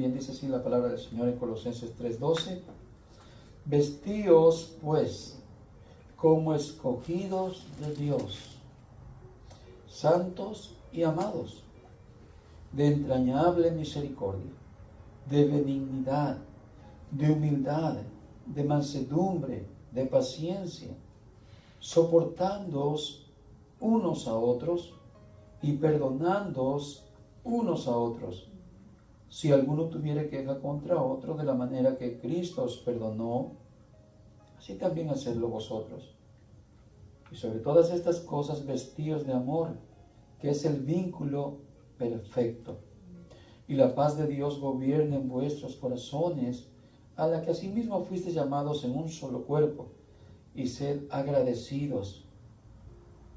bien dice así la palabra del Señor en Colosenses 3:12. Vestíos pues como escogidos de Dios, santos y amados, de entrañable misericordia, de benignidad, de humildad, de mansedumbre, de paciencia, soportándoos unos a otros y perdonándoos unos a otros, si alguno tuviere queja contra otro, de la manera que Cristo os perdonó, así también hacedlo vosotros. Y sobre todas estas cosas vestíos de amor, que es el vínculo perfecto. Y la paz de Dios gobierne en vuestros corazones, a la que asimismo fuisteis llamados en un solo cuerpo, y sed agradecidos.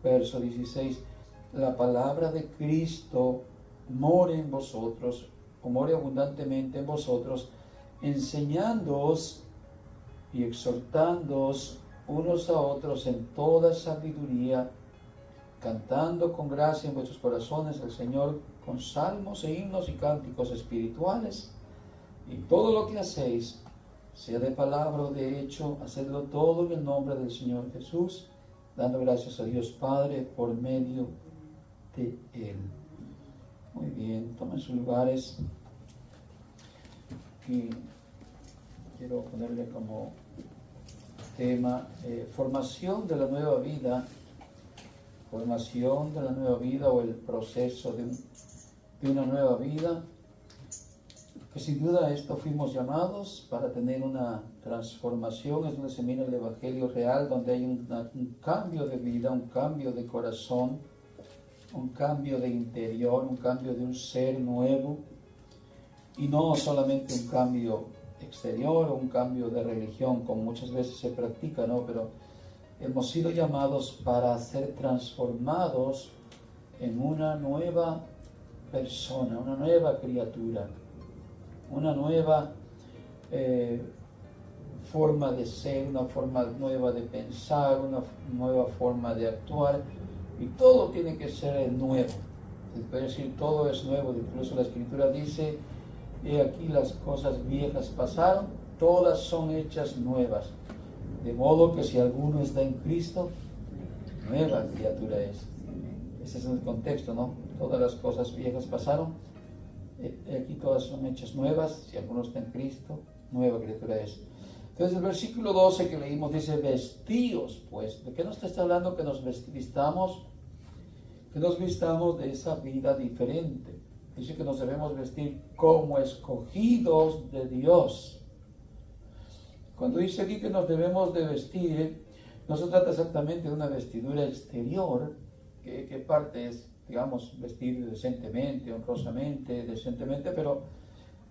Verso 16. La palabra de Cristo more en vosotros, o more abundantemente en vosotros, enseñándoos y exhortándoos unos a otros en toda sabiduría, cantando con gracia en vuestros corazones al Señor con salmos e himnos y cánticos espirituales, y todo lo que hacéis, sea de palabra o de hecho, hacedlo todo en el nombre del Señor Jesús, dando gracias a Dios Padre por medio de Él. Muy bien, tomen sus lugares y quiero ponerle como tema formación de la nueva vida, formación de la nueva vida o el proceso de una nueva vida, que sin duda a esto fuimos llamados para tener una transformación. Es donde se mira el Evangelio real, donde hay un cambio de vida, un cambio de corazón, un cambio de interior, un cambio de un ser nuevo, y no solamente un cambio exterior o un cambio de religión, como muchas veces se practica, ¿no? Pero hemos sido llamados para ser transformados en una nueva persona, una nueva criatura, una nueva forma de ser, una forma nueva de pensar, una nueva forma de actuar, y todo tiene que ser nuevo. Se puede decir, todo es nuevo. Incluso la Escritura dice: he aquí las cosas viejas pasaron, todas son hechas nuevas. De modo que si alguno está en Cristo, nueva criatura es. Ese es el contexto, ¿no? Todas las cosas viejas pasaron, aquí todas son hechas nuevas. Si alguno está en Cristo, nueva criatura es. Entonces el versículo 12 que leímos dice: vestíos pues. ¿De qué nos está hablando? Que nos vistamos de esa vida diferente. Dice que nos debemos vestir como escogidos de Dios. Cuando dice aquí que nos debemos de vestir, no se trata exactamente de una vestidura exterior, que parte es, digamos, vestir decentemente, honrosamente, decentemente, pero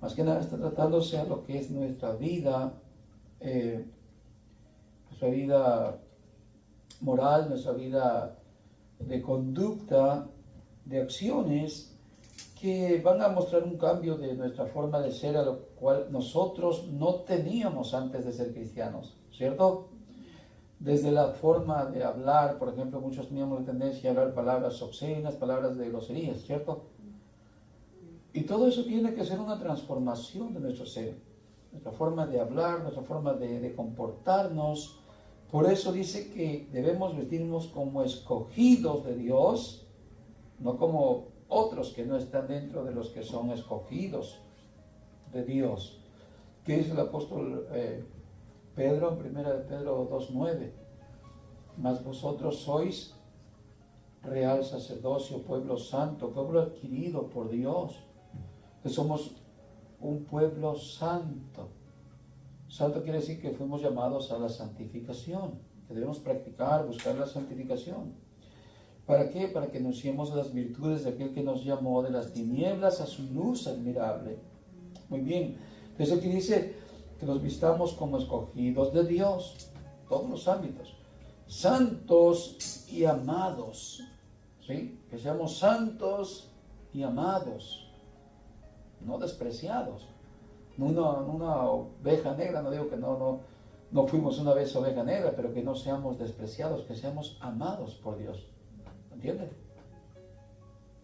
más que nada está tratándose a lo que es nuestra vida moral, nuestra vida de conducta, de acciones, que van a mostrar un cambio de nuestra forma de ser, a lo cual nosotros no teníamos antes de ser cristianos, ¿cierto? Desde la forma de hablar, por ejemplo, muchos teníamos la tendencia a hablar palabras obscenas, palabras de groserías, ¿cierto? Y todo eso tiene que ser una transformación de nuestro ser, nuestra forma de hablar, nuestra forma de comportarnos. Por eso dice que debemos vestirnos como escogidos de Dios, no como otros que no están dentro de los que son escogidos de Dios. ¿Qué dice el apóstol Pedro en 1 Pedro 2:9? Mas vosotros sois real sacerdocio, pueblo santo, pueblo adquirido por Dios, que somos un pueblo santo. Santo quiere decir que fuimos llamados a la santificación, que debemos practicar, buscar la santificación. ¿Para qué? Para que anunciemos las virtudes de aquel que nos llamó de las tinieblas a su luz admirable. Muy bien. Entonces aquí dice que nos vistamos como escogidos de Dios, todos los ámbitos, santos y amados, ¿sí? Que seamos santos y amados, no despreciados. Una oveja negra, no digo que no fuimos una vez oveja negra, pero que no seamos despreciados, que seamos amados por Dios. ¿Entienden?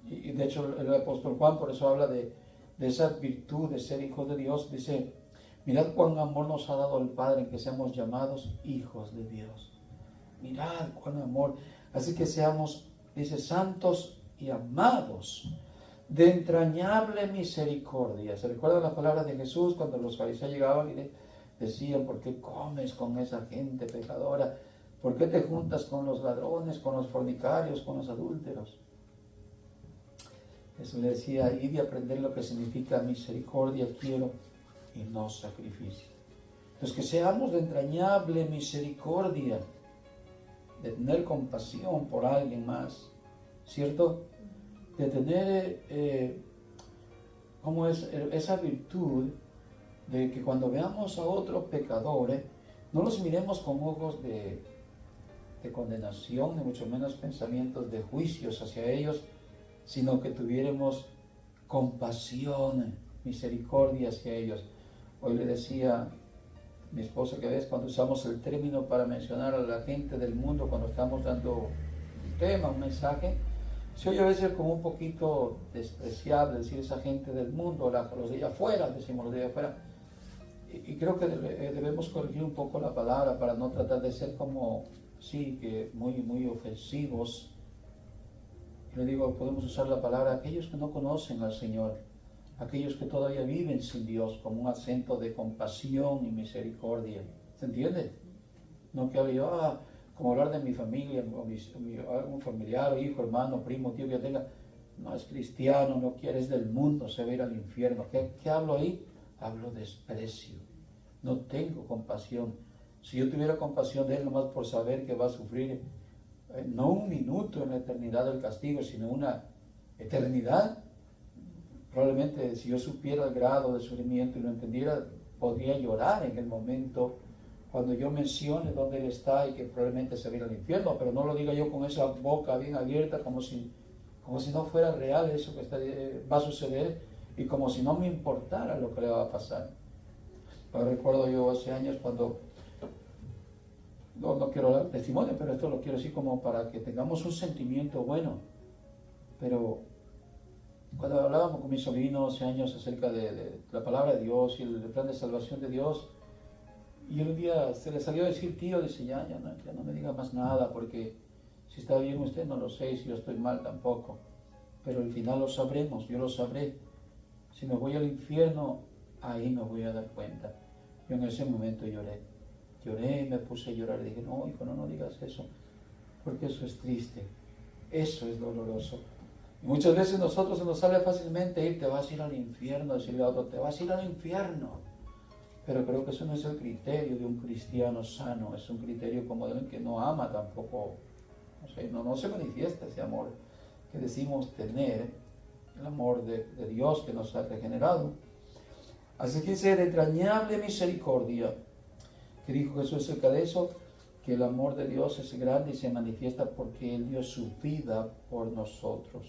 Y de hecho el apóstol Juan por eso habla de de esa virtud de ser hijos de Dios, dice, mirad cuán amor nos ha dado el Padre en que seamos llamados hijos de Dios. Mirad cuán amor. Así que seamos, dice, santos y amados, de entrañable misericordia. ¿Se recuerdan las palabras de Jesús cuando los fariseos llegaban y decían, ¿por qué comes con esa gente pecadora? ¿Por qué te juntas con los ladrones, con los fornicarios, con los adúlteros? Jesús le decía, id y aprender lo que significa misericordia quiero y no sacrificio. Entonces que seamos de entrañable misericordia, de tener compasión por alguien más, ¿cierto? De tener, ¿cómo es? Esa virtud de que cuando veamos a otros pecadores, no los miremos con ojos de condenación, ni mucho menos pensamientos de juicios hacia ellos, sino que tuviéramos compasión, misericordia hacia ellos. Hoy le decía mi esposa que a veces cuando usamos el término para mencionar a la gente del mundo, cuando estamos dando un tema, un mensaje, se oye a veces como un poquito despreciable decir esa gente del mundo, los de allá afuera, decimos los de allá afuera. Y creo que debemos corregir un poco la palabra para no tratar de ser como, sí, que muy ofensivos. Le digo, podemos usar la palabra aquellos que no conocen al Señor, aquellos que todavía viven sin Dios, como un acento de compasión y misericordia. ¿Se entiende? No que hable yo, como hablar de mi familia, o algún familiar, hijo, hermano, primo, tío que tenga. No es cristiano, no quiere, es del mundo, se va a ir al infierno. ¿Qué hablo ahí? Hablo desprecio. No tengo compasión. Si yo tuviera compasión de él, nomás por saber que va a sufrir, no un minuto en la eternidad del castigo, sino una eternidad, probablemente si yo supiera el grado de sufrimiento y lo entendiera, podría llorar en el momento cuando yo mencione dónde él está y que probablemente se va a ir al infierno, pero no lo diga yo con esa boca bien abierta, como si no fuera real eso que va a suceder y como si no me importara lo que le va a pasar. Lo recuerdo yo hace años cuando, no quiero dar testimonio, pero esto lo quiero decir como para que tengamos un sentimiento bueno, pero cuando hablábamos con mi sobrino hace años acerca de la palabra de Dios y el plan de salvación de Dios, y un día se le salió a decir, tío, dice, ya no me diga más nada, porque si está bien usted no lo sé, y si yo estoy mal tampoco, pero al final lo sabremos, yo lo sabré. Si me voy al infierno, ahí me voy a dar cuenta. Yo en ese momento lloré y me puse a llorar y dije, no, hijo, no digas eso, porque eso es triste, eso es doloroso. Y muchas veces nosotros se nos sale fácilmente ir, te vas a ir al infierno, decirle a otro, te vas a ir al infierno. Pero creo que eso no es el criterio de un cristiano sano, es un criterio como de alguien que no ama tampoco, no se manifiesta ese amor que decimos tener, el amor de Dios que nos ha regenerado. Así que dice, de entrañable misericordia, que dijo Jesús acerca de eso, que el amor de Dios es grande y se manifiesta porque Él dio su vida por nosotros,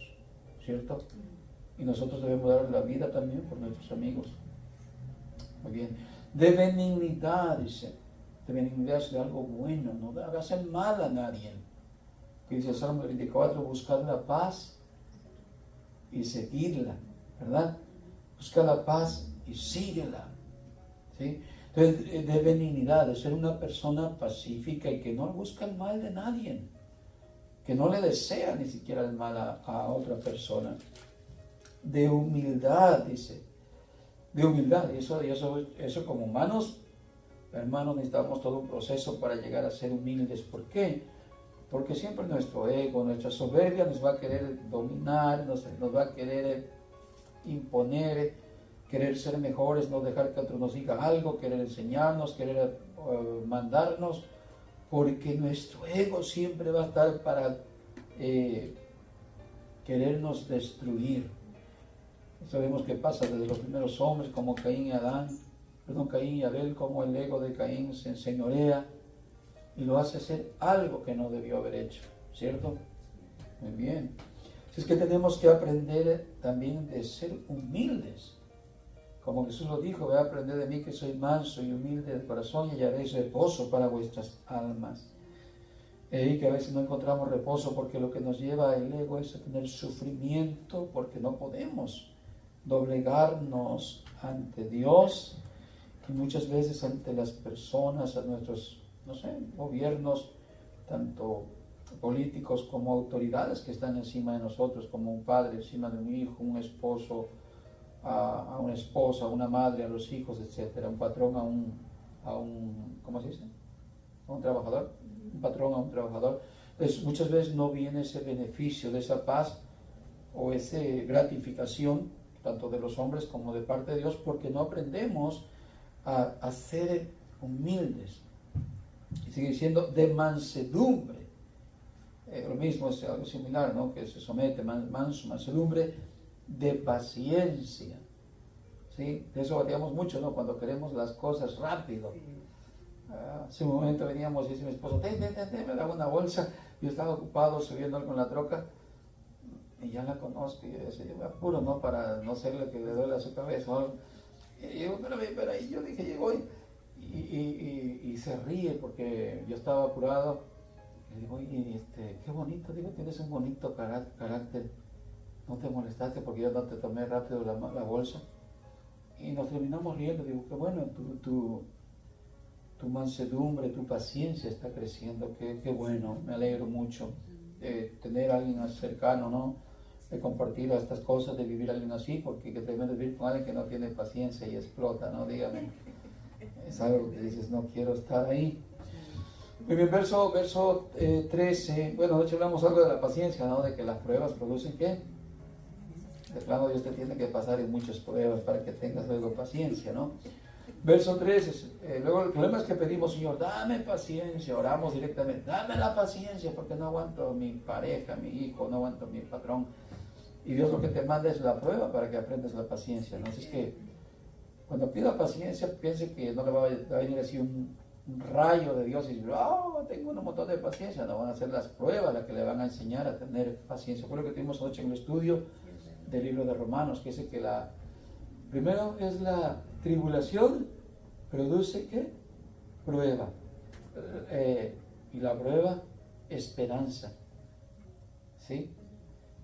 ¿cierto? Y nosotros debemos dar la vida también por nuestros amigos. Muy bien. De benignidad, dice. De benignidad es de algo bueno, no hagas el mal a nadie. Que dice el Salmo 24, buscar la paz y seguirla, ¿verdad? Busca la paz y síguela, ¿sí? Entonces, de benignidad, de ser una persona pacífica y que no busca el mal de nadie, que no le desea ni siquiera el mal a otra persona. De humildad, dice. De humildad, y eso como humanos, hermanos, necesitamos todo un proceso para llegar a ser humildes. ¿Por qué? Porque siempre nuestro ego, nuestra soberbia nos va a querer dominar, nos va a querer imponer, querer ser mejores, no dejar que otros nos digan algo, querer enseñarnos, querer mandarnos, porque nuestro ego siempre va a estar para querernos destruir. Sabemos que pasa desde los primeros hombres como Caín y Abel, como el ego de Caín se enseñorea y lo hace hacer algo que no debió haber hecho, ¿cierto? Muy bien. Así es que tenemos que aprender también de ser humildes. Como Jesús lo dijo, voy a aprender de mí que soy manso y humilde de corazón y hallaréis reposo para vuestras almas. Y que a veces no encontramos reposo porque lo que nos lleva el ego es a tener sufrimiento porque no podemos doblegarnos ante Dios y muchas veces ante las personas, a nuestros, no sé, gobiernos, tanto políticos como autoridades que están encima de nosotros, como un padre encima de un hijo, un esposo a una esposa, una madre a los hijos, etcétera, un patrón a un ¿cómo se dice? A un trabajador, un patrón a un trabajador. Pues muchas veces no viene ese beneficio de esa paz o esa gratificación, tanto de los hombres como de parte de Dios, porque no aprendemos a ser humildes. Y sigue diciendo de mansedumbre. Lo mismo es algo similar, ¿no? Que se somete, mansedumbre, de paciencia. ¿Sí? De eso bateamos mucho, ¿no? Cuando queremos las cosas rápido. Hace un momento veníamos y dice mi esposo, me daba una bolsa. Yo estaba ocupado subiendo algo en la troca y ya la conozco. Y yo me apuro, ¿no? Para no serle que le duele a su cabeza. Y yo, pero ahí yo dije, llegó y se ríe porque yo estaba apurado. Y digo, qué bonito, digo, tienes un bonito carácter. No te molestaste porque yo no te tomé rápido la bolsa. Y nos terminamos riendo. Digo, qué bueno, tu mansedumbre, tu paciencia está creciendo. Qué bueno, me alegro mucho de tener a alguien cercano, ¿no? De compartir estas cosas, de vivir a alguien así, porque que tremendo vivir con alguien que no tiene paciencia y explota, ¿no? Dígame. Es algo que dices, no quiero estar ahí. Muy bien, verso 13. Bueno, de hecho hablamos algo de la paciencia, ¿no? De que las pruebas producen ¿qué? De plano Dios te tiene que pasar en muchas pruebas para que tengas luego paciencia, ¿no? Verso 13. Luego el problema es que pedimos, Señor, dame paciencia. Oramos directamente, dame la paciencia porque no aguanto a mi pareja, mi hijo, no aguanto a mi patrón. Y Dios lo que te manda es la prueba para que aprendas la paciencia, ¿no? Así es que cuando pida paciencia, piense que no le va a venir así un rayo de Dios y decir, tengo un montón de paciencia. No, van a ser las pruebas las que le van a enseñar a tener paciencia. Fue lo que tuvimos anoche en el estudio del libro de Romanos, que dice que primero es la tribulación, produce ¿qué? Prueba. Y la prueba, esperanza. ¿Sí?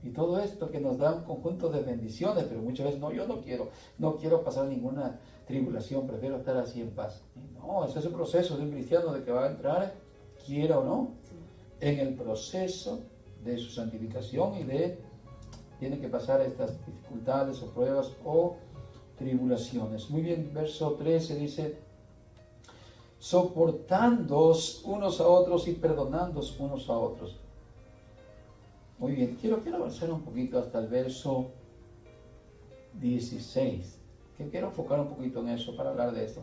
Y todo esto que nos da un conjunto de bendiciones, pero muchas veces yo no quiero pasar ninguna tribulación, prefiero estar así en paz. No, ese es el proceso de un cristiano de que va a entrar, quiera o no, en el proceso de su santificación y tiene que pasar estas dificultades o pruebas o tribulaciones. Muy bien, verso 13 dice, soportándoos unos a otros y perdonándoos unos a otros. Muy bien, quiero avanzar un poquito hasta el verso 16, que quiero enfocar un poquito en eso para hablar de esto,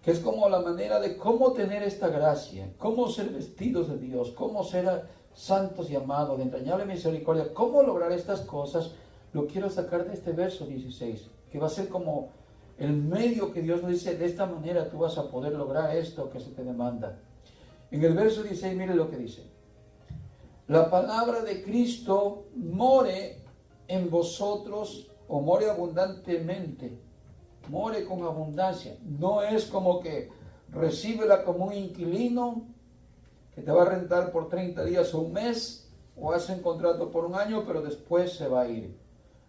que es como la manera de cómo tener esta gracia, cómo ser vestidos de Dios, cómo ser santos y amados, de entrañable misericordia, cómo lograr estas cosas. Lo quiero sacar de este verso 16, que va a ser como el medio que Dios nos dice, de esta manera tú vas a poder lograr esto que se te demanda. En el verso 16, mire lo que dice. La palabra de Cristo more en vosotros, o more abundantemente, more con abundancia. No es como que recíbela como un inquilino que te va a rentar por 30 días o un mes, o hace un contrato por un año, pero después se va a ir.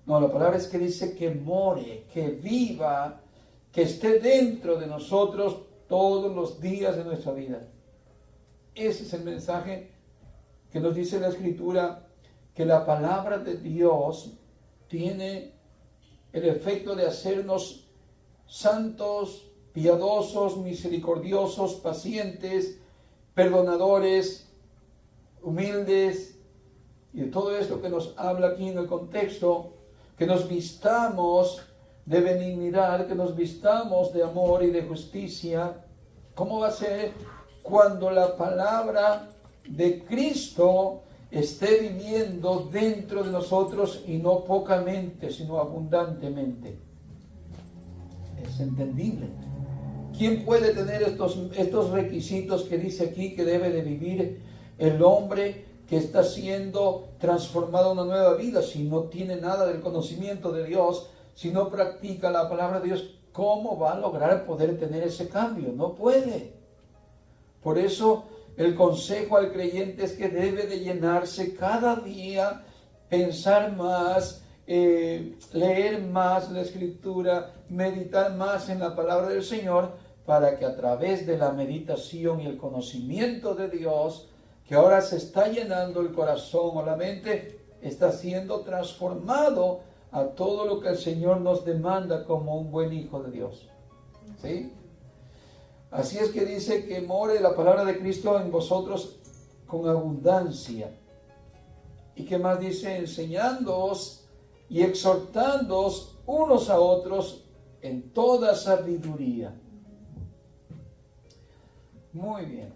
No, la palabra es que dice que more, que viva, que esté dentro de nosotros todos los días de nuestra vida. Ese es el mensaje que nos dice la Escritura, que la palabra de Dios tiene el efecto de hacernos santos, piadosos, misericordiosos, pacientes, perdonadores, humildes, y de todo esto que nos habla aquí en el contexto, que nos vistamos de benignidad, que nos vistamos de amor y de justicia. ¿Cómo va a ser cuando la palabra de Cristo esté viviendo dentro de nosotros y no pocamente, sino abundantemente? Es entendible. ¿Quién puede tener estos requisitos que dice aquí que debe de vivir el hombre que está siendo transformado a una nueva vida? Si no tiene nada del conocimiento de Dios, si no practica la palabra de Dios, ¿cómo va a lograr poder tener ese cambio? No puede. Por eso el consejo al creyente es que debe de llenarse cada día, pensar más leer más la Escritura, meditar más en la palabra del Señor, para que a través de la meditación y el conocimiento de Dios, que ahora se está llenando el corazón o la mente, está siendo transformado a todo lo que el Señor nos demanda como un buen hijo de Dios. ¿Sí? Así es que dice que more la palabra de Cristo en vosotros con abundancia. ¿Y qué más dice? Enseñándoos y exhortándoos unos a otros en toda sabiduría. Muy bien.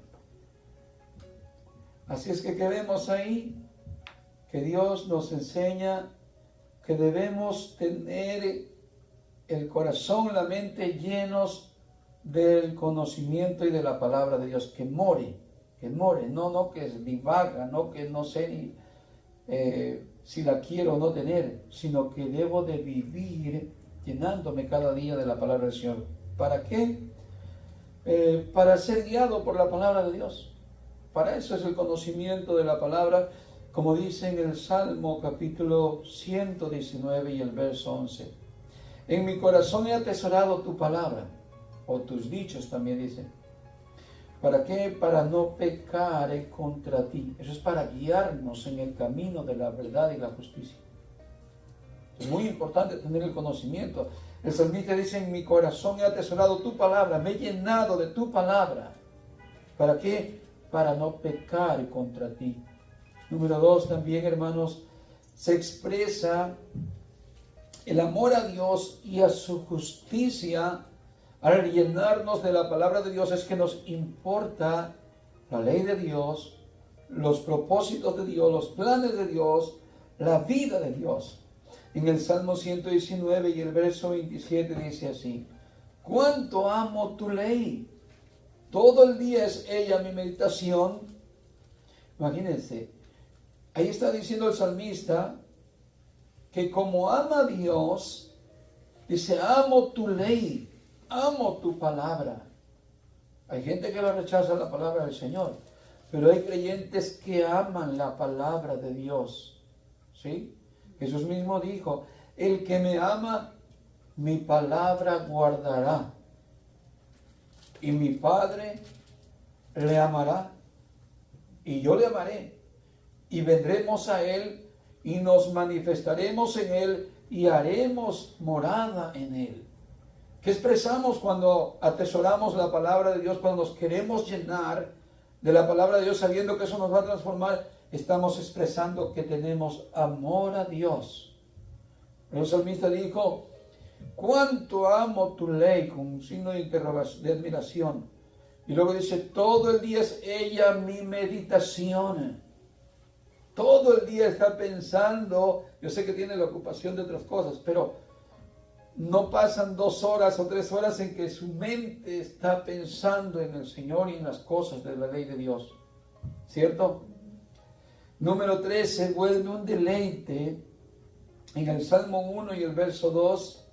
Así es que vemos ahí que Dios nos enseña que debemos tener el corazón, la mente llenos del conocimiento y de la palabra de Dios, que more, no que divaga, no que no sé ni si la quiero o no tener, sino que debo de vivir llenándome cada día de la palabra del Señor. ¿Para qué? Para ser guiado por la palabra de Dios. Para eso es el conocimiento de la palabra, como dice en el Salmo capítulo 119 y el verso 11. En mi corazón he atesorado tu palabra, o tus dichos también dice. ¿Para qué? Para no pecar contra ti. Eso es para guiarnos en el camino de la verdad y la justicia. Es muy importante tener el conocimiento. El salmista dice, en mi corazón he atesorado tu palabra, me he llenado de tu palabra. ¿Para qué? Para no pecar contra ti. Número 2, también, hermanos, se expresa el amor a Dios y a su justicia. Al llenarnos de la palabra de Dios es que nos importa la ley de Dios, los propósitos de Dios, los planes de Dios, la vida de Dios. En el Salmo 119 y el verso 27 dice así: cuánto amo tu ley, todo el día es ella mi meditación. Imagínense, ahí está diciendo el salmista que como ama a Dios, dice, amo tu ley, amo tu palabra. Hay gente que lo rechaza la palabra del Señor, pero hay creyentes que aman la palabra de Dios. ¿Sí? Jesús mismo dijo, el que me ama, mi palabra guardará, y mi Padre le amará, y yo le amaré, y vendremos a él, y nos manifestaremos en él, y haremos morada en él. ¿Qué expresamos cuando atesoramos la palabra de Dios? Cuando nos queremos llenar de la palabra de Dios, sabiendo que eso nos va a transformar, estamos expresando que tenemos amor a Dios. El salmista dijo, cuánto amo tu ley, con un signo de interrogación, de admiración. Y luego dice, todo el día es ella mi meditación. Todo el día está pensando. Yo sé que tiene la ocupación de otras cosas, pero no pasan 2 horas o 3 horas en que su mente está pensando en el Señor y en las cosas de la ley de Dios. ¿Cierto? Número 3, se vuelve un deleite. En el Salmo 1 y el verso 2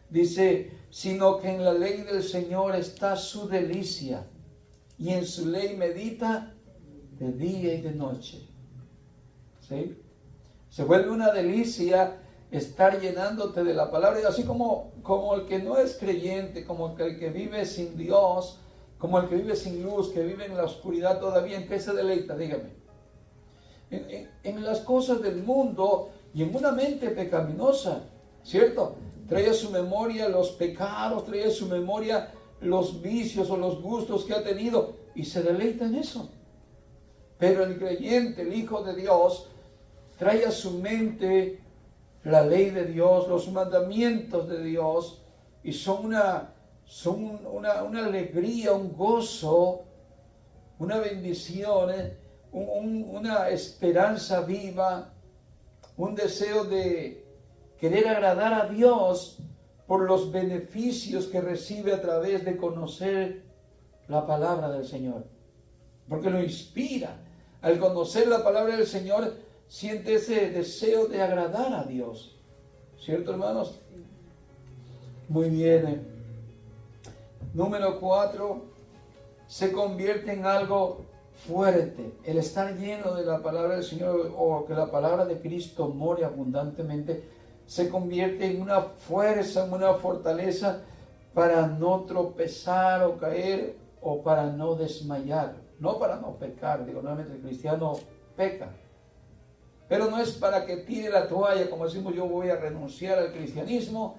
dice, sino que en la ley del Señor está su delicia, y en su ley medita de día y de noche. ¿Sí? Se vuelve una delicia estar llenándote de la palabra, y así como el que no es creyente, como el que vive sin Dios, como el que vive sin luz, que vive en la oscuridad todavía. ¿En qué se deleita? Dígame. En las cosas del mundo y en una mente pecaminosa, ¿cierto? Trae a su memoria los pecados, trae a su memoria los vicios o los gustos que ha tenido y se deleita en eso. Pero el creyente, el Hijo de Dios, trae a su mente la ley de Dios, los mandamientos de Dios, y son una alegría, un gozo, una bendición, una esperanza viva, un deseo de querer agradar a Dios por los beneficios que recibe a través de conocer la palabra del Señor, porque lo inspira. Al conocer la palabra del Señor, siente ese deseo de agradar a Dios. ¿Cierto, hermanos? Muy bien. Número 4, se convierte en algo fuerte. El estar lleno de la palabra del Señor, o que la palabra de Cristo more abundantemente, se convierte en una fuerza, en una fortaleza para no tropezar o caer o para no desmayar, no para no pecar. Digo, normalmente el cristiano peca, pero no es para que tire la toalla, como decimos, yo voy a renunciar al cristianismo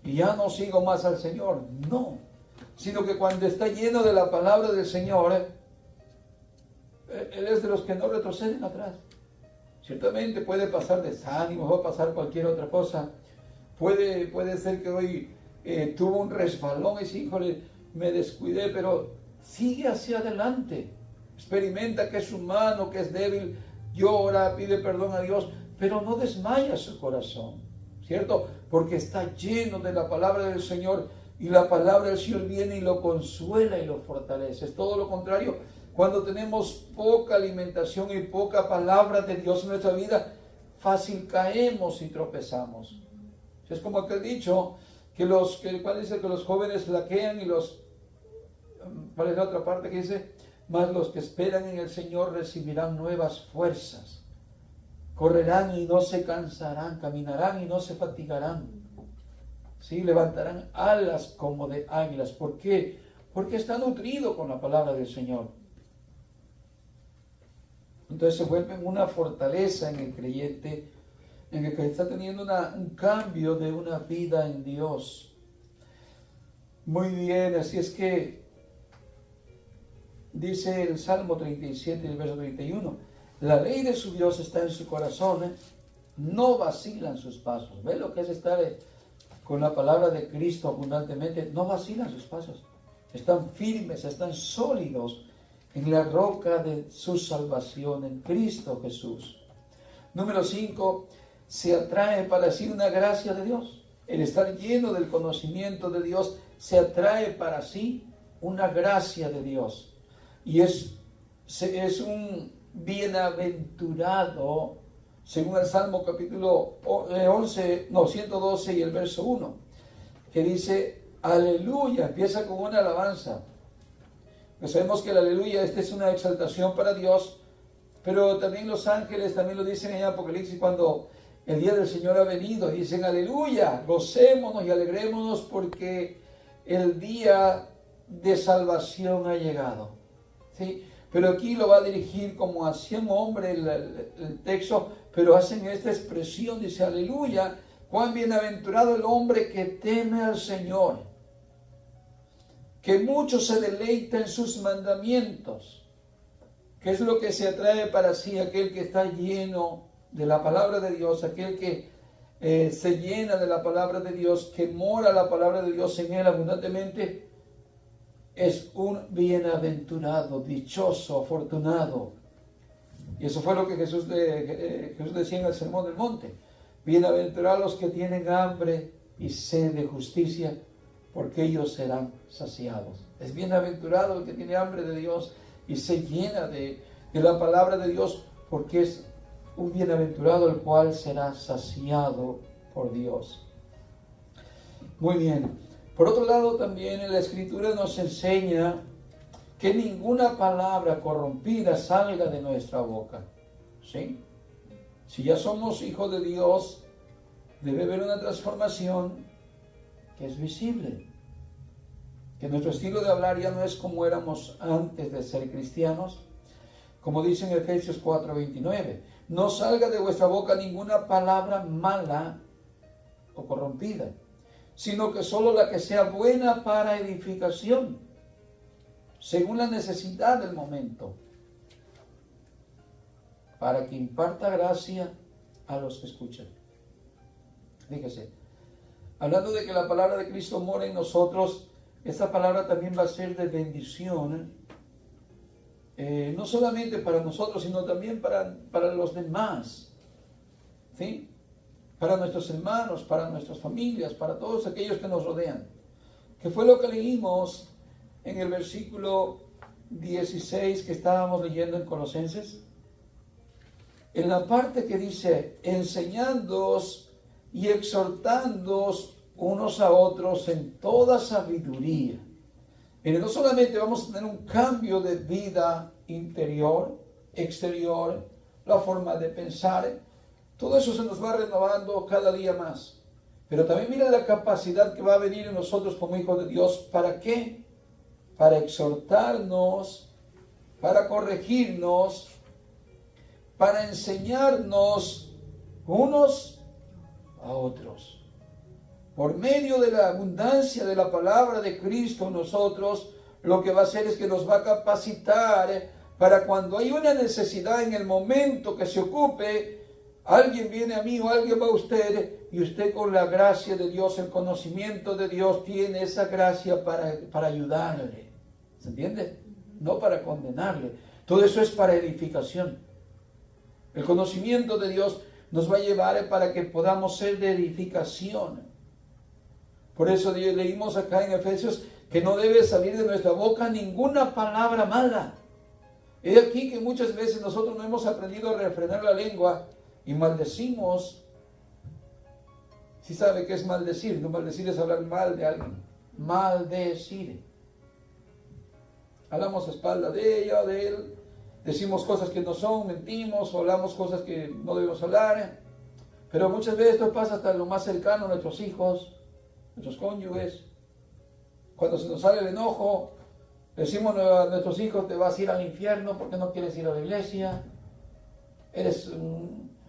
y ya no sigo más al Señor. No, sino que cuando está lleno de la palabra del Señor, Él es de los que no retroceden atrás. Ciertamente puede pasar desánimo, va a pasar cualquier otra cosa. Puede ser que hoy tuvo un resbalón y dice, híjole, me descuidé, pero sigue hacia adelante. Experimenta que es humano, que es débil, llora, pide perdón a Dios, pero no desmaya su corazón, ¿cierto? Porque está lleno de la palabra del Señor y la palabra del Señor viene y lo consuela y lo fortalece. Es todo lo contrario. Cuando tenemos poca alimentación y poca palabra de Dios en nuestra vida, fácil caemos y tropezamos. Es como aquel dicho ¿cuál dice? Que los jóvenes flaquean y ¿cuál es la otra parte que dice? Mas los que esperan en el Señor recibirán nuevas fuerzas. Correrán y no se cansarán, caminarán y no se fatigarán. ¿Sí? Levantarán alas como de águilas. ¿Por qué? Porque está nutrido con la palabra del Señor. Entonces se vuelve una fortaleza en el creyente, en el que está teniendo un cambio de una vida en Dios. Muy bien, así es que dice el Salmo 37, el verso 31, la ley de su Dios está en su corazón, no vacilan sus pasos. ¿Ve lo que es estar con la palabra de Cristo abundantemente? No vacilan sus pasos. Están firmes, están sólidos en la roca de su salvación, en Cristo Jesús. Número 5, se atrae para sí una gracia de Dios. El estar lleno del conocimiento de Dios se atrae para sí una gracia de Dios. Y es un bienaventurado, según el Salmo capítulo 112 y el verso 1, que dice, aleluya, empieza con una alabanza. Pues sabemos que el aleluya, esta es una exaltación para Dios, pero también los ángeles también lo dicen en Apocalipsis cuando el día del Señor ha venido, dicen aleluya, gocémonos y alegrémonos porque el día de salvación ha llegado. ¿Sí? Pero aquí lo va a dirigir como hacia un hombre el texto, pero hacen esta expresión, dice aleluya, cuán bienaventurado el hombre que teme al Señor, que mucho se deleita en sus mandamientos. ¿Qué es lo que se atrae para sí? Aquel que está lleno de la palabra de Dios, aquel que se llena de la palabra de Dios, que mora la palabra de Dios en él abundantemente, es un bienaventurado, dichoso, afortunado. Y eso fue lo que Jesús decía en el Sermón del Monte. Bienaventurados los que tienen hambre y sed de justicia, porque ellos serán saciados. Es bienaventurado el que tiene hambre de Dios y se llena de la palabra de Dios, porque es un bienaventurado el cual será saciado por Dios. Muy bien. Por otro lado, también en la Escritura nos enseña que ninguna palabra corrompida salga de nuestra boca. ¿Sí? Si ya somos hijos de Dios, debe haber una transformación que es visible. Que nuestro estilo de hablar ya no es como éramos antes de ser cristianos. Como dice en Efesios 4:29, no salga de vuestra boca ninguna palabra mala o corrompida, sino que solo la que sea buena para edificación, según la necesidad del momento, para que imparta gracia a los que escuchan. Fíjese, hablando de que la palabra de Cristo mora en nosotros, esta palabra también va a ser de bendición, no solamente para nosotros, sino también para los demás, ¿sí? Para nuestros hermanos, para nuestras familias, para todos aquellos que nos rodean. Que fue lo que leímos en el versículo 16 que estábamos leyendo en Colosenses. En la parte que dice, enseñándoos y exhortándoos unos a otros en toda sabiduría. Mire, no solamente vamos a tener un cambio de vida interior, exterior, la forma de pensar, Todo eso se nos va renovando cada día más. Pero también mira la capacidad que va a venir en nosotros como hijos de Dios. ¿Para qué? Para exhortarnos, para corregirnos, para enseñarnos unos a otros. Por medio de la abundancia de la palabra de Cristo en nosotros, lo que va a hacer es que nos va a capacitar para cuando hay una necesidad en el momento que se ocupe, alguien viene a mí o alguien va a usted y usted con la gracia de Dios, el conocimiento de Dios, tiene esa gracia para ayudarle. ¿Se entiende? No para condenarle. Todo eso es para edificación. El conocimiento de Dios nos va a llevar para que podamos ser de edificación. Por eso leímos acá en Efesios que no debe salir de nuestra boca ninguna palabra mala. Es aquí que muchas veces nosotros no hemos aprendido a refrenar la lengua y maldecimos. Si sabe qué es maldecir, no maldecir es hablar mal de alguien. Maldecir. Hablamos a espalda de ella o de él, decimos cosas que no son, mentimos, o hablamos cosas que no debemos hablar. Pero muchas veces esto pasa hasta lo más cercano a nuestros hijos, nuestros cónyuges. Cuando se nos sale el enojo, decimos a nuestros hijos: te vas a ir al infierno porque no quieres ir a la iglesia,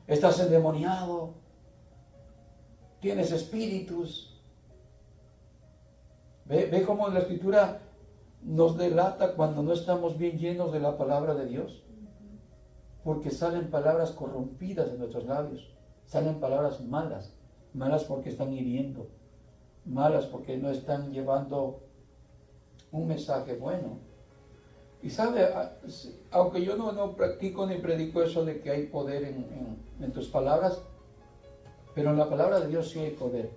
estás endemoniado, tienes espíritus. Ve cómo la Escritura nos delata cuando no estamos bien llenos de la palabra de Dios, porque salen palabras corrompidas de nuestros labios, salen palabras malas, malas porque están hiriendo, malas porque no están llevando un mensaje bueno. Y sabe, aunque yo no practico ni predico eso de que hay poder en tus palabras, pero en la palabra de Dios sí hay poder.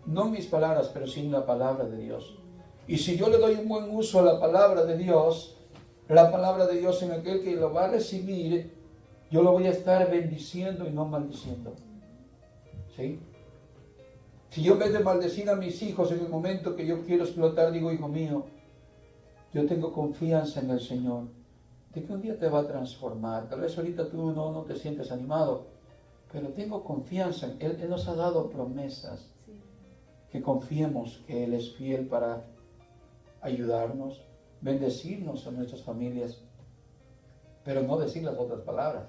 No en mis palabras, pero sí en la palabra de Dios. Y si yo le doy un buen uso a la palabra de Dios en aquel que lo va a recibir, yo lo voy a estar bendiciendo y no maldiciendo. ¿Sí? Si yo en vez de maldecir a mis hijos en el momento que yo quiero explotar, digo: hijo mío, yo tengo confianza en el Señor, de que un día te va a transformar. Tal vez ahorita tú no te sientes animado, pero tengo confianza en Él. Él nos ha dado promesas. Sí. Que confiemos que Él es fiel para ayudarnos, bendecirnos a nuestras familias, pero no decir las otras palabras.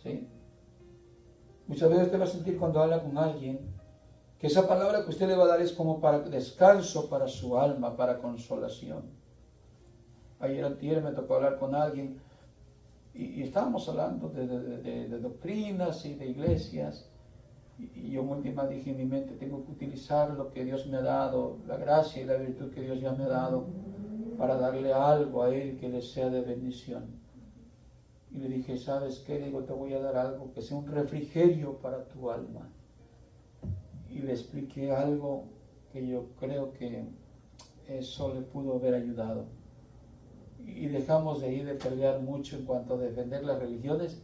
¿Sí? Muchas veces usted va a sentir cuando habla con alguien que esa palabra que usted le va a dar es como para descanso para su alma, para consolación. Antier me tocó hablar con alguien y estábamos hablando de doctrinas y de iglesias, y yo última dije en mi mente: tengo que utilizar lo que Dios me ha dado, la gracia y la virtud que Dios ya me ha dado, para darle algo a Él que le sea de bendición. Y le dije: ¿sabes qué? Le digo: te voy a dar algo que sea un refrigerio para tu alma. Y le expliqué algo que yo creo que eso le pudo haber ayudado. Y dejamos de ir de pelear mucho en cuanto a defender las religiones,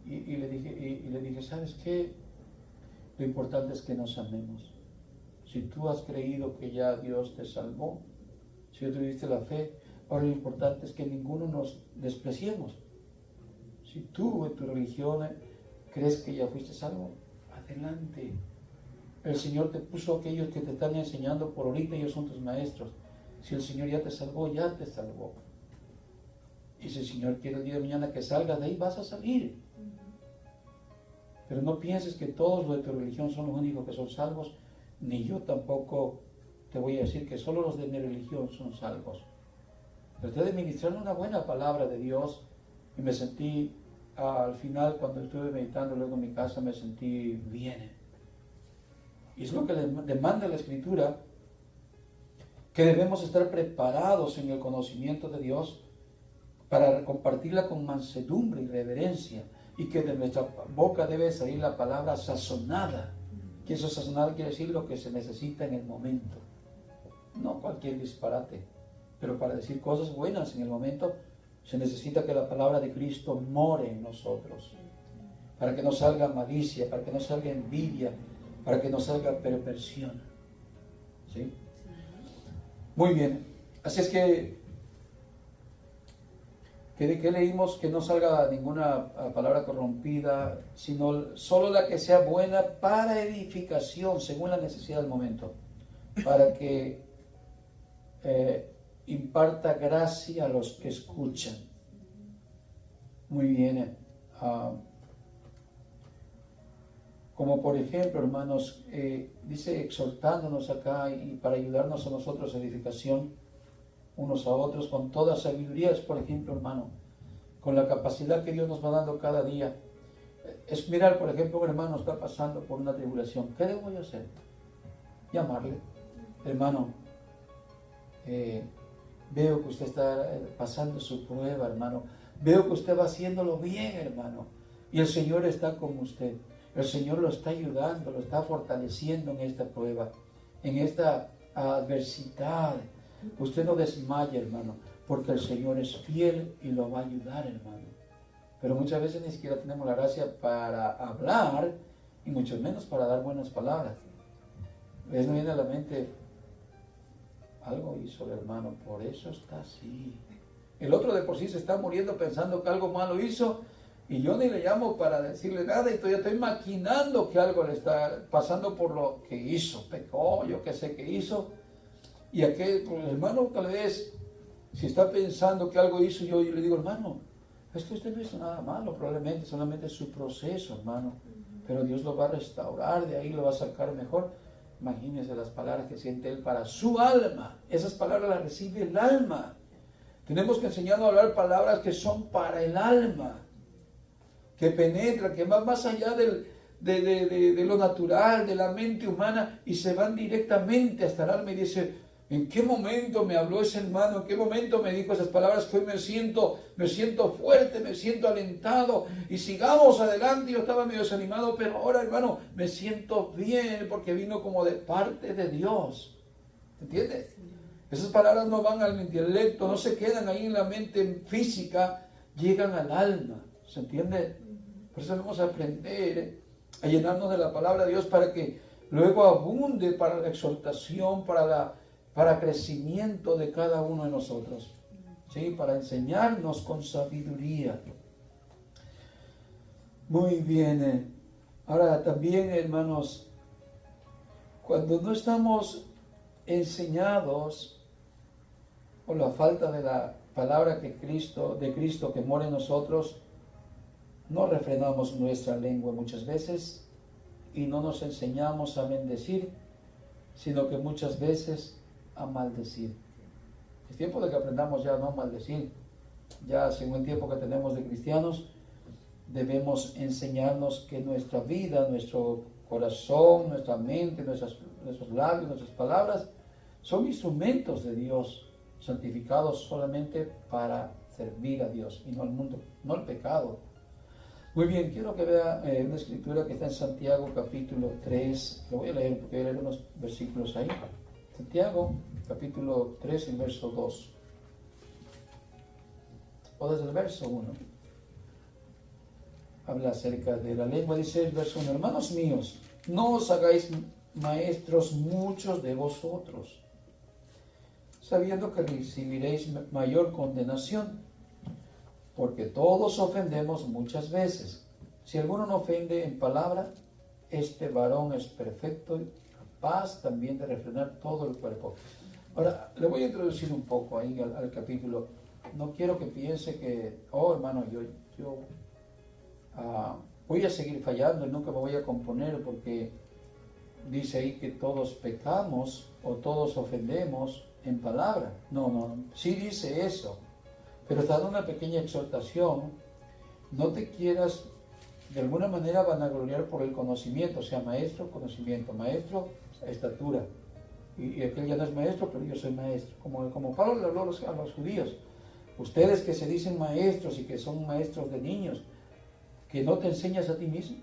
y le dije: ¿sabes qué? Lo importante es que nos amemos. Si tú has creído que ya Dios te salvó, si tú tuviste la fe, ahora lo importante es que ninguno nos despreciemos. Si tú en tu religión crees que ya fuiste salvo, adelante. El Señor te puso aquellos que te están enseñando por ahorita, ellos son tus maestros. Si el Señor ya te salvó, ya te salvó. Y si el Señor quiere el día de mañana que salgas de ahí, vas a salir. Pero no pienses que todos los de tu religión son los únicos que son salvos, ni yo tampoco te voy a decir que solo los de mi religión son salvos. Traté de ministrarle una buena palabra de Dios y me sentí, al final, cuando estuve meditando luego en mi casa, me sentí bien. Y es lo que demanda la Escritura, que debemos estar preparados en el conocimiento de Dios para compartirla con mansedumbre y reverencia, y que de nuestra boca debe salir la palabra sazonada, que eso sazonada quiere decir lo que se necesita en el momento, no cualquier disparate, pero para decir cosas buenas en el momento se necesita que la palabra de Cristo more en nosotros, para que no salga malicia, para que no salga envidia, para que no salga perversión. ¿Sí? Muy bien, así es que que de que leímos que no salga ninguna palabra corrompida, sino solo la que sea buena para edificación, según la necesidad del momento, para que imparta gracia a los que escuchan. Muy bien. Como por ejemplo, hermanos, dice exhortándonos acá y para ayudarnos a nosotros a edificación unos a otros con toda sabiduría, es por ejemplo, hermano, con la capacidad que Dios nos va dando cada día. Es mirar, por ejemplo, un hermano está pasando por una tribulación. ¿Qué debo yo hacer? Llamarle. Hermano, veo que usted está pasando su prueba, hermano. Veo que usted va haciéndolo bien, hermano. Y el Señor está con usted. El Señor lo está ayudando, lo está fortaleciendo en esta prueba, en esta adversidad. Usted no desmaye, hermano, porque el Señor es fiel y lo va a ayudar, hermano. Pero muchas veces ni siquiera tenemos la gracia para hablar y mucho menos para dar buenas palabras. ¿Ves? No viene a la mente, algo hizo el hermano, por eso está así. El otro de por sí se está muriendo pensando que algo malo hizo y yo ni le llamo para decirle nada y todavía estoy maquinando que algo le está pasando por lo que hizo, pecó, yo qué sé qué hizo. Y aquel pues, hermano tal vez, si está pensando que algo hizo, yo le digo, hermano, es que usted no hizo nada malo, probablemente solamente es su proceso, hermano. Pero Dios lo va a restaurar, de ahí lo va a sacar mejor. Imagínese las palabras que siente él para su alma. Esas palabras las recibe el alma. Tenemos que enseñarnos a hablar palabras que son para el alma, que penetran, que van más allá de lo natural, de la mente humana, y se van directamente hasta el alma y dice, ¿en qué momento me habló ese hermano? ¿En qué momento me dijo esas palabras que hoy me siento fuerte, me siento alentado? Y sigamos adelante, yo estaba medio desanimado, pero ahora, hermano, me siento bien porque vino como de parte de Dios. ¿Entiendes? Esas palabras no van al intelecto, no se quedan ahí en la mente física, llegan al alma. ¿Se entiende? Por eso debemos aprender a llenarnos de la palabra de Dios para que luego abunde para la exhortación, para crecimiento de cada uno de nosotros, ¿sí? Para enseñarnos con sabiduría. Muy bien. Ahora también, hermanos, cuando no estamos enseñados por la falta de la palabra de Cristo que mora en nosotros, no refrenamos nuestra lengua muchas veces y no nos enseñamos a bendecir, sino que muchas veces a maldecir. Es tiempo de que aprendamos ya a no maldecir. Ya según el tiempo que tenemos de cristianos, debemos enseñarnos que nuestra vida, nuestro corazón, nuestra mente, nuestros labios, nuestras palabras, son instrumentos de Dios, santificados solamente para servir a Dios y no al mundo, no al pecado. Muy bien, quiero que vea una escritura que está en Santiago capítulo 3, lo voy a leer porque voy a leer unos versículos ahí. Santiago capítulo 3, el verso 2. O desde el verso 1. Habla acerca de la lengua, dice el verso 1, hermanos míos, no os hagáis maestros muchos de vosotros, sabiendo que recibiréis mayor condenación, porque todos ofendemos muchas veces. Si alguno no ofende en palabra, este varón es perfecto y capaz también de refrenar todo el cuerpo. Ahora, le voy a introducir un poco ahí al capítulo. No quiero que piense que, oh hermano, yo voy a seguir fallando y nunca me voy a componer porque dice ahí que todos pecamos o todos ofendemos en palabra. No, sí dice eso, pero está dando una pequeña exhortación. No te quieras de alguna manera vanagloriar por el conocimiento, o sea, maestro, conocimiento, maestro, estatura. Y aquel ya no es maestro, pero yo soy maestro. Como Pablo le habló a los judíos, ustedes que se dicen maestros y que son maestros de niños, que no te enseñas a ti mismo,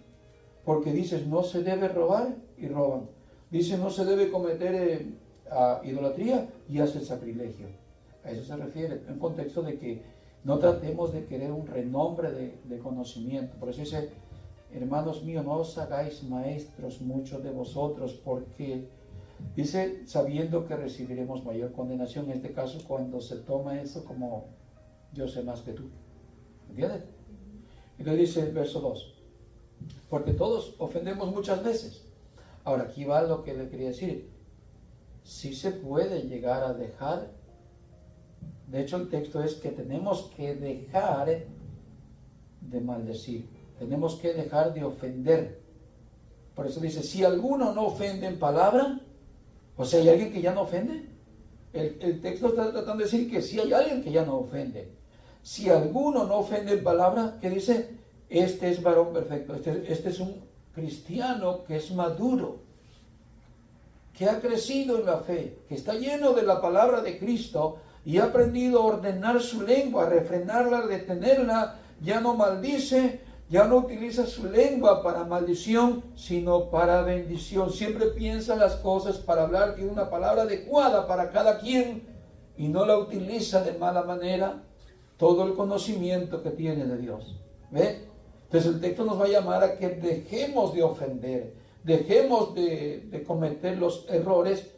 porque dices no se debe robar y roban, dice no se debe cometer idolatría y hacen sacrilegio. A eso se refiere, en contexto de que no tratemos de querer un renombre de conocimiento. Por eso dice, hermanos míos, no os hagáis maestros muchos de vosotros, porque dice, sabiendo que recibiremos mayor condenación, en este caso cuando se toma eso como yo sé más que tú. ¿Entiendes? Y le dice el verso 2, porque todos ofendemos muchas veces. Ahora, aquí va lo que le quería decir. Sí se puede llegar a dejar. De hecho, el texto es que tenemos que dejar de maldecir. Tenemos que dejar de ofender. Por eso dice, si alguno no ofende en palabra, o sea, ¿hay alguien que ya no ofende? El texto está tratando de decir que sí hay alguien que ya no ofende. Si alguno no ofende en palabra, ¿qué dice? Este es varón perfecto. Este es un cristiano que es maduro, que ha crecido en la fe, que está lleno de la palabra de Cristo y ha aprendido a ordenar su lengua, a refrenarla, a detenerla. Ya no maldice, ya no utiliza su lengua para maldición, sino para bendición. Siempre piensa las cosas para hablar, tiene una palabra adecuada para cada quien y no la utiliza de mala manera. Todo el conocimiento que tiene de Dios. ¿Ve? Entonces el texto nos va a llamar a que dejemos de ofender, dejemos de cometer los errores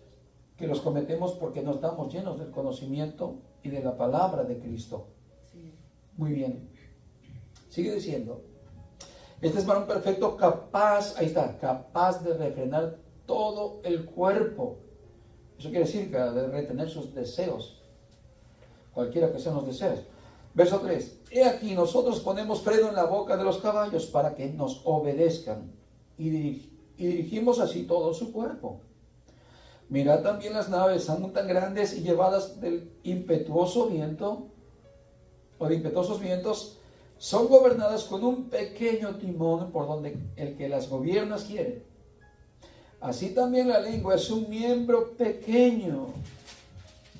que los cometemos porque no estamos llenos del conocimiento y de la palabra de Cristo. Sí. Muy bien. Sigue diciendo, este es varón perfecto capaz, ahí está, capaz de refrenar todo el cuerpo. Eso quiere decir que de retener sus deseos, cualquiera que sean los deseos. Verso 3. He aquí, nosotros ponemos freno en la boca de los caballos para que nos obedezcan y dirigimos así todo su cuerpo. Mirad también las naves, son tan grandes y llevadas del impetuoso viento o de impetuosos vientos, son gobernadas con un pequeño timón por donde el que las gobierna quiere. Así también la lengua es un miembro pequeño,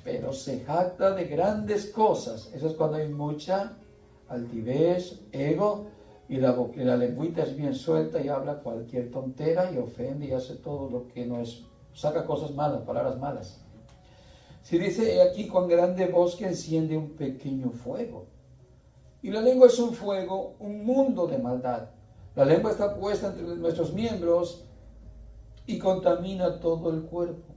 pero se jacta de grandes cosas. Eso es cuando hay mucha altivez, ego, y la lengüita es bien suelta y habla cualquier tontera y ofende y hace todo lo que no es, saca cosas malas, palabras malas. Si dice, he aquí cuán grande bosque enciende un pequeño fuego. Y la lengua es un fuego, un mundo de maldad. La lengua está puesta entre nuestros miembros y contamina todo el cuerpo.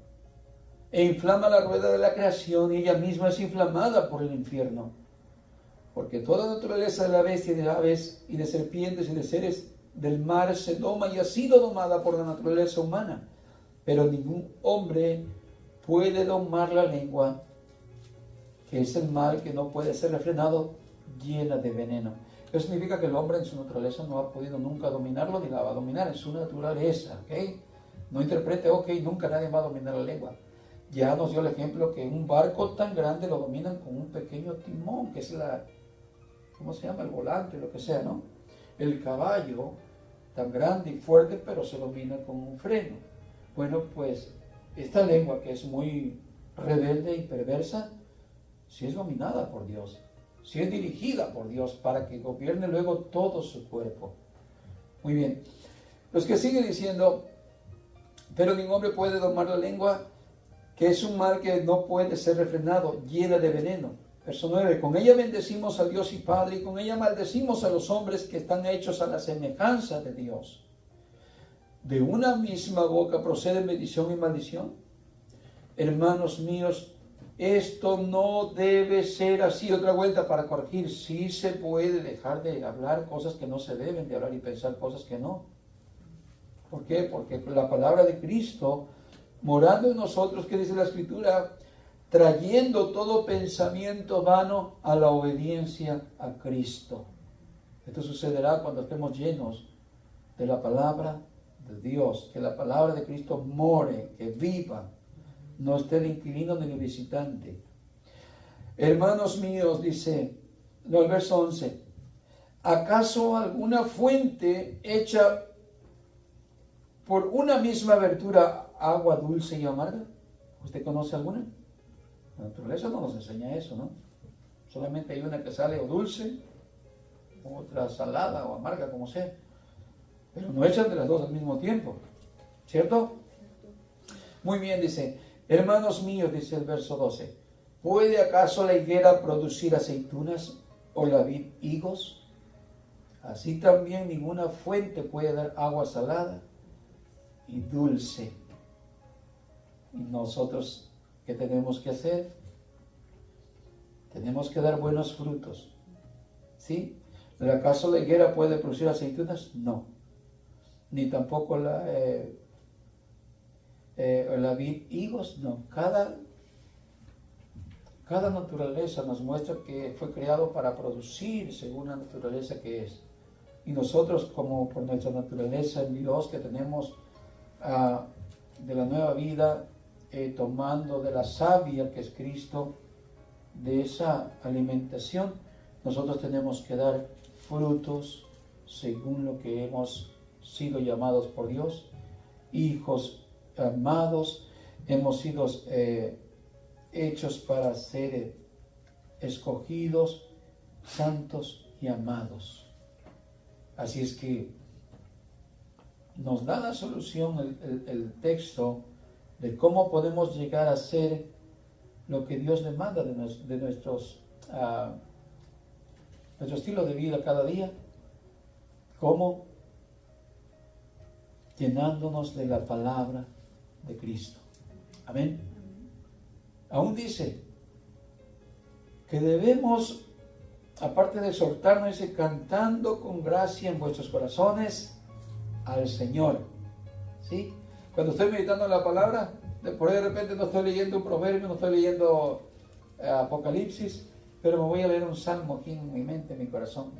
E inflama la rueda de la creación y ella misma es inflamada por el infierno. Porque toda naturaleza de la bestia y de aves y de serpientes y de seres del mar se doma y ha sido domada por la naturaleza humana. Pero ningún hombre puede domar la lengua, que es el mal que no puede ser refrenado, llena de veneno. Eso significa que el hombre en su naturaleza no ha podido nunca dominarlo ni la va a dominar en su naturaleza. ¿Okay? No interprete, nunca nadie va a dominar la lengua. Ya nos dio el ejemplo que un barco tan grande lo dominan con un pequeño timón, que es ¿cómo se llama? El volante, lo que sea, ¿no? El caballo, tan grande y fuerte, pero se domina con un freno. Bueno, pues esta lengua que es muy rebelde y perversa, sí es dominada por Dios, sí es dirigida por Dios para que gobierne luego todo su cuerpo. Muy bien. Los que sigue diciendo, pero ningún hombre puede domar la lengua, que es un mal que no puede ser refrenado, llena de veneno. Verso 9, con ella bendecimos a Dios y Padre, y con ella maldecimos a los hombres que están hechos a la semejanza de Dios. ¿De una misma boca procede bendición y maldición? Hermanos míos, esto no debe ser así. Otra vuelta para corregir. Sí se puede dejar de hablar cosas que no se deben de hablar y pensar cosas que no. ¿Por qué? Porque la palabra de Cristo morando en nosotros, ¿qué dice la Escritura? Trayendo todo pensamiento vano a la obediencia a Cristo. Esto sucederá cuando estemos llenos de la palabra de Dios, que la palabra de Cristo more, que viva, no esté el inquilino ni el visitante. Hermanos míos, dice, el verso 11, ¿acaso alguna fuente hecha por una misma abertura agua dulce y amarga? ¿Usted conoce alguna? La naturaleza no nos enseña eso, ¿no? Solamente hay una que sale o dulce, otra salada o amarga, como sea. Pero no echan de las dos al mismo tiempo, ¿cierto? Muy bien, dice, hermanos míos, dice el verso 12, ¿puede acaso la higuera producir aceitunas o la vid higos? Así también ninguna fuente puede dar agua salada y dulce. ¿Y nosotros qué tenemos que hacer? Tenemos que dar buenos frutos. ¿Sí? ¿Pero acaso la higuera puede producir aceitunas? No. Ni tampoco la vid higos, no. Cada naturaleza nos muestra que fue creado para producir según la naturaleza que es. Y nosotros, como por nuestra naturaleza en Dios que tenemos de la nueva vida, tomando de la savia que es Cristo, de esa alimentación, nosotros tenemos que dar frutos según lo que hemos sido llamados por Dios, hijos amados, hemos sido hechos para ser escogidos, santos y amados. Así es que nos da la solución el texto de cómo podemos llegar a ser lo que Dios demanda de nuestro estilo de vida cada día. ¿Cómo? Llenándonos de la palabra de Cristo. Amén. Aún dice que debemos, aparte de exhortarnos, dice, cantando con gracia en vuestros corazones al Señor. ¿Sí? Cuando estoy meditando en la palabra, por ahí de repente no estoy leyendo un proverbio, no estoy leyendo Apocalipsis, pero me voy a leer un salmo aquí en mi mente, en mi corazón,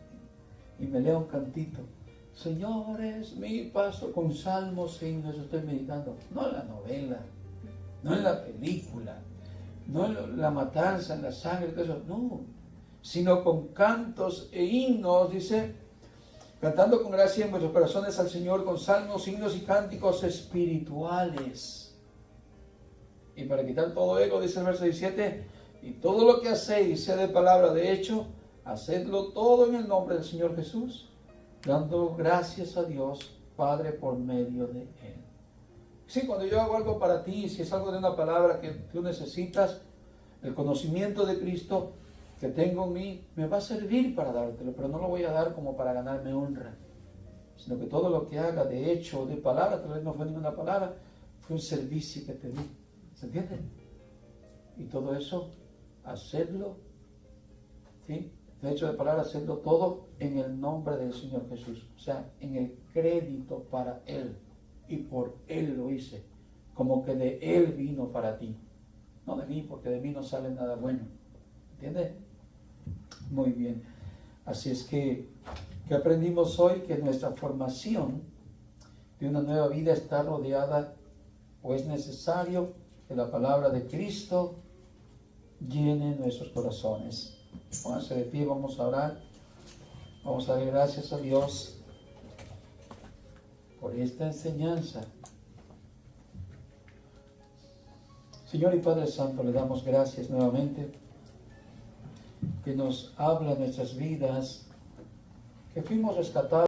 y me leo un cantito. Señor es mi pastor, con salmos, himnos, eso estoy meditando. No en la novela, no en la película, no en la matanza, en la sangre, todo eso, no, sino con cantos e himnos, dice, cantando con gracia en vuestros corazones al Señor, con salmos, himnos y cánticos espirituales. Y para quitar todo ego, dice el verso 17, y todo lo que hacéis, sea de palabra, de hecho, hacedlo todo en el nombre del Señor Jesús, dando gracias a Dios Padre por medio de Él. Sí, cuando yo hago algo para ti, si es algo de una palabra que tú necesitas, el conocimiento de Cristo que tengo en mí, me va a servir para dártelo, pero no lo voy a dar como para ganarme honra, sino que todo lo que haga de hecho o de palabra, tal vez no fue ninguna palabra, fue un servicio que te di. ¿Se entiende? Y todo eso, hacerlo, ¿sí? De hecho, de palabra, hacerlo todo en el nombre del Señor Jesús. O sea, en el crédito para Él. Y por Él lo hice. Como que de Él vino para ti. No de mí, porque de mí no sale nada bueno. ¿Entiendes? Muy bien. Así es que aprendimos hoy que nuestra formación de una nueva vida está rodeada, o es necesario que la palabra de Cristo llene nuestros corazones. Pónganse de pie, vamos a orar. Vamos a dar gracias a Dios por esta enseñanza. Señor y Padre Santo, le damos gracias nuevamente que nos habla en nuestras vidas, que fuimos rescatados